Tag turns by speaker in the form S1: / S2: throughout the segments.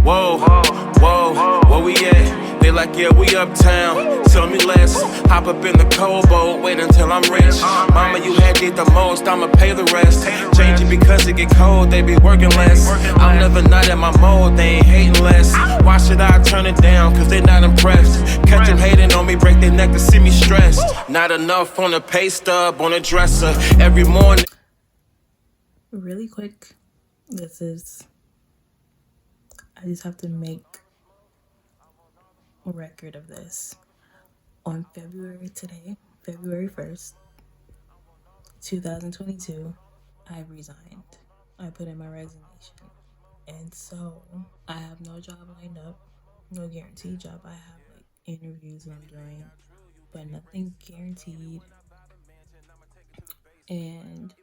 S1: Whoa, whoa, where we at? They like, yeah, we uptown. Tell me less. Hop up in the cold boat, wait until I'm rich. Mama, you had did the most, I'ma pay the rest. Change it because it get cold, they be working less. I'm never not at my mode, they ain't hating less. Why should I turn it down? Cause they not impressed. Catch them hating on me, break their neck to see me stressed. Not enough on the pay stub, on the dresser. Every morning.
S2: Really quick, I just have to make a record of this. On February 1st, 2022, I resigned. I put in my resignation. And so I have no job lined up, no guaranteed job. I have like interviews that I'm doing, but nothing guaranteed. And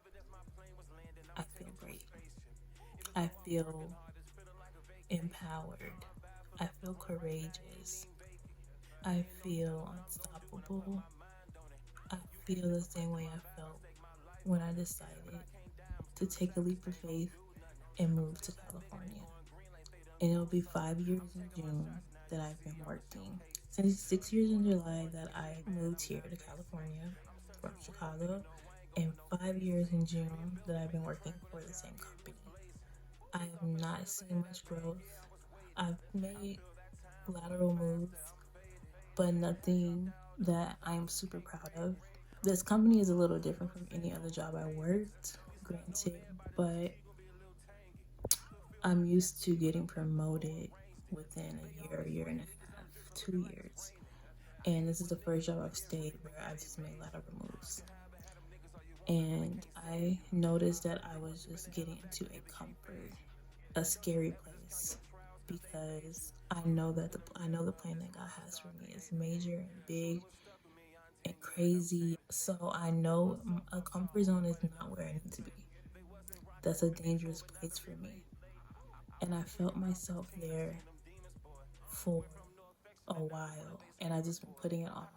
S2: I feel great. I feel empowered. I feel courageous. I feel unstoppable. I feel the same way I felt when I decided to take a leap of faith and move to California. And it'll be 5 years in June that I've been working. Since 6 years in July that I moved here to California from Chicago, and 5 years in June that I've been working for the same company. I have not seen much growth. I've made lateral moves, but nothing that I'm super proud of. This company is a little different from any other job I worked, granted, but I'm used to getting promoted within a year and a half, 2 years. And this is the first job I've stayed where I've just made lateral moves. And I noticed that I was just getting into a scary place, because I know the plan that God has for me is major and big and crazy. So I know a comfort zone is not where I need to be. That's a dangerous place for me. And I felt myself there for a while, and I just been putting it off.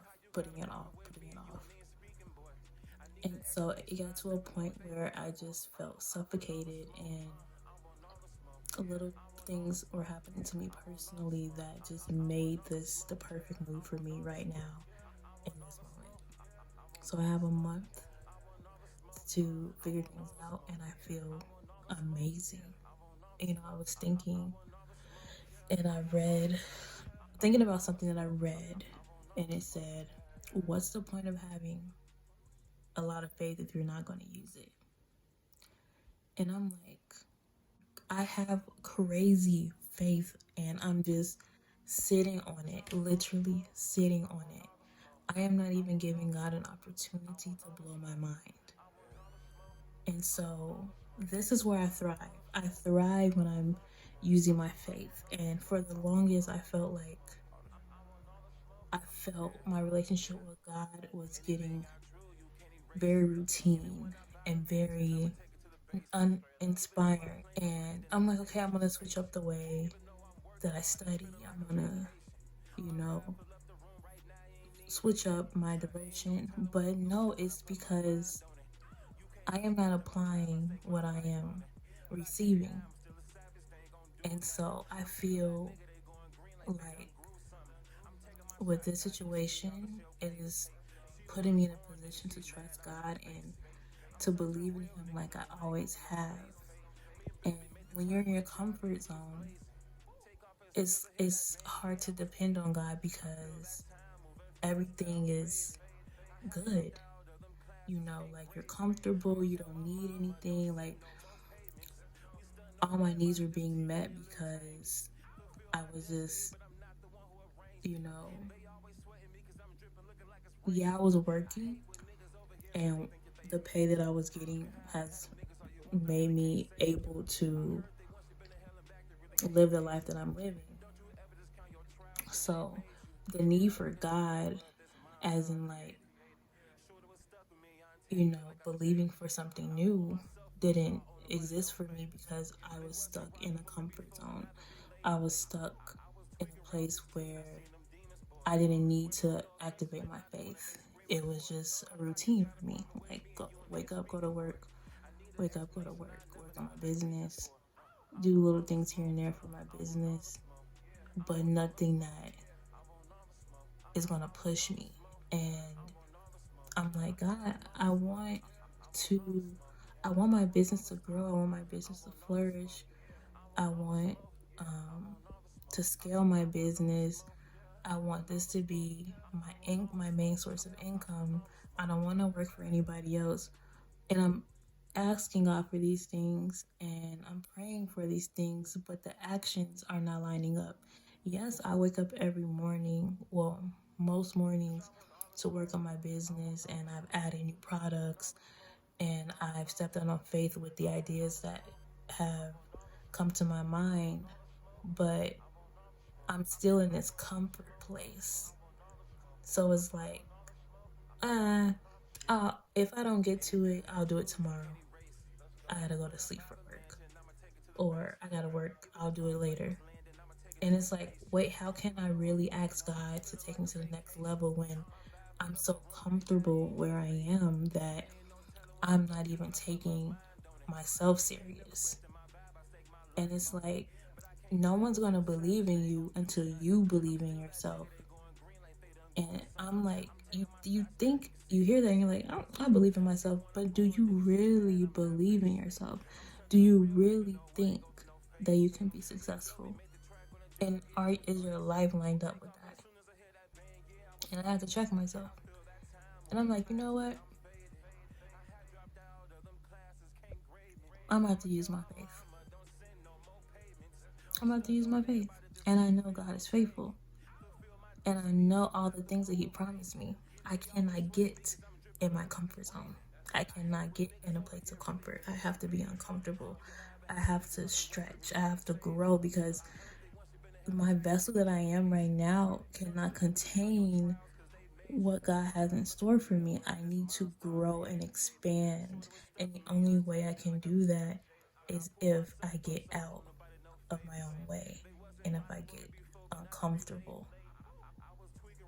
S2: And so it got to a point where I just felt suffocated, and little things were happening to me personally that just made this the perfect move for me right now in this moment. So I have a month to figure things out, and I feel amazing. I was thinking about something that I read, and it said, what's the point of having a lot of faith if you're not going to use it? And I'm like, I have crazy faith, and I'm just sitting on it, literally sitting on it. I am not even giving God an opportunity to blow my mind. And so this is where I thrive. I thrive when I'm using my faith. And for the longest, I felt my relationship with God was getting very routine and very uninspiring. And I'm like, okay, I'm going to switch up the way that I study. I'm going to, switch up my devotion. But no, it's because I am not applying what I am receiving. And so I feel like with this situation, it is putting me in a position to trust God and to believe in Him like I always have. And when you're in your comfort zone, it's hard to depend on God because everything is good. Like you're comfortable, you don't need anything. Like all my needs were being met because I was just, I was working, and the pay that I was getting has made me able to live the life that I'm living. So the need for God, as in like, believing for something new, didn't exist for me because I was stuck in a comfort zone. I was stuck in a place where I didn't need to activate my faith. It was just a routine for me. Like, wake up, go to work, wake up, go to work on my business, do little things here and there for my business, but nothing that is gonna push me. And I'm like, God, to, I want my business to grow. I want my business to flourish. I want to scale my business. I want this to be my main source of income. I don't want to work for anybody else. And I'm asking God for these things and I'm praying for these things, but the actions are not lining up. Yes, I wake up every morning, well, most mornings, to work on my business, and I've added new products and I've stepped out on faith with the ideas that have come to my mind, but I'm still in this comfort place. So it's like, if I don't get to it, I'll do it tomorrow. I gotta go to sleep for work. Or I gotta work, I'll do it later. And it's like, wait, how can I really ask God to take me to the next level when I'm so comfortable where I am that I'm not even taking myself serious? And it's like, no one's gonna believe in you until you believe in yourself. And I'm like, you think you hear that and you're like, I believe in myself, but do you really believe in yourself? Do you really think that you can be successful? And is your life lined up with that? And I have to check myself. And I'm like, you know what? I'm about to use my faith. I'm about to use my faith. And I know God is faithful. And I know all the things that He promised me. I cannot get in my comfort zone. I cannot get in a place of comfort. I have to be uncomfortable. I have to stretch. I have to grow because my vessel that I am right now cannot contain what God has in store for me. I need to grow and expand. And the only way I can do that is if I get out of my own way and if I get uncomfortable.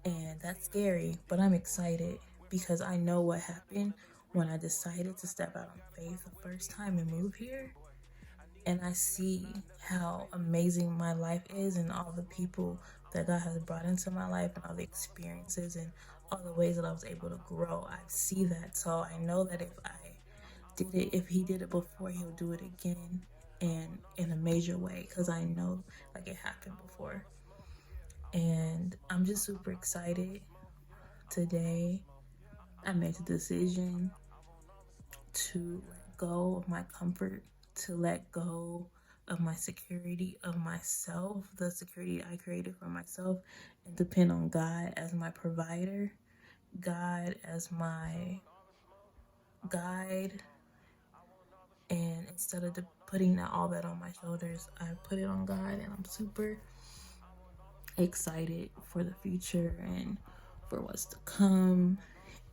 S2: And that's scary, but I'm excited because I know what happened when I decided to step out on faith the first time and move here. And I see how amazing my life is and all the people that God has brought into my life and all the experiences and all the ways that I was able to grow. I see that. So I know that if He did it before, He'll do it again and in a major way because I know like it happened before. And I'm just super excited. Today I made the decision to let go of my comfort, to let go of my security of myself, the security I created for myself, and depend on God as my provider, God as my guide. And instead of putting all that on my shoulders, I put it on God, and I'm super excited for the future and for what's to come.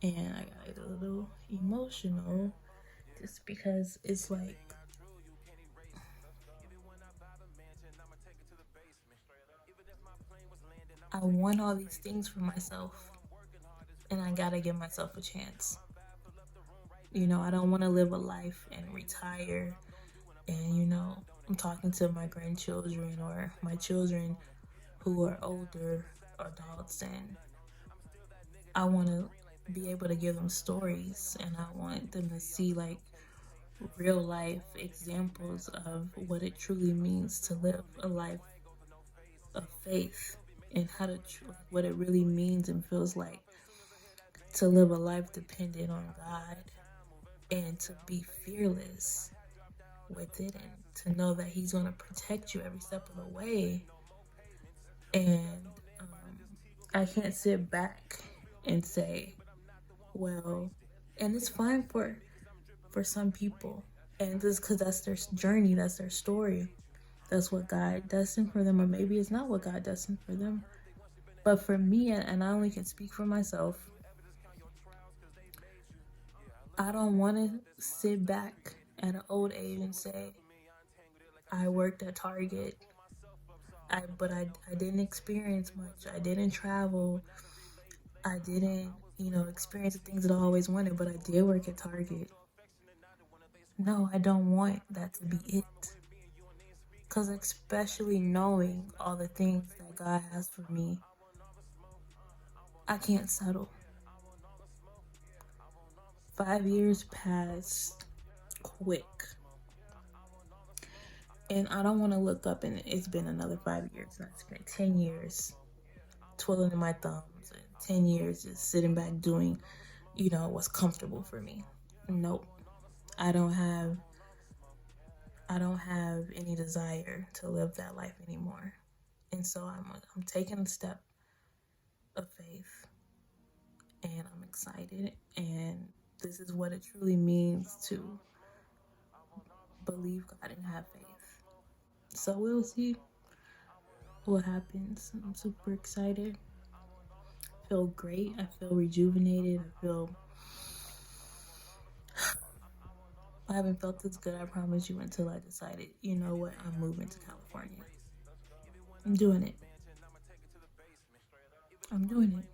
S2: And I got a little emotional just because it's like I want all these things for myself and I gotta give myself a chance. You know, I don't want to live a life and retire and, I'm talking to my grandchildren or my children who are older adults, and I want to be able to give them stories and I want them to see like real life examples of what it truly means to live a life of faith and what it really means and feels like to live a life dependent on God and to be fearless with it and to know that He's going to protect you every step of the way. And I can't sit back and say, well, and it's fine for some people, and just because that's their journey, that's their story, that's what God destined for them, or maybe it's not what God destined for them. But for me, and I only can speak for myself, I don't want to sit back at an old age and say, I worked at Target, but I didn't experience much. I didn't travel. I didn't, experience the things that I always wanted, but I did work at Target. No, I don't want that to be it. Because especially knowing all the things that God has for me, I can't settle. 5 years passed quick. And I don't want to look up and it's been another 5 years. And I spent 10 years twiddling my thumbs and 10 years just sitting back doing, what's comfortable for me. Nope. I don't have any desire to live that life anymore. And so I'm taking a step of faith, and I'm excited, and this is what it truly means to believe God and have faith. So we'll see what happens. I'm super excited. I feel great. I feel rejuvenated. I haven't felt this good, I promise you, until I decided, you know what, I'm moving to California. I'm doing it. I'm doing it.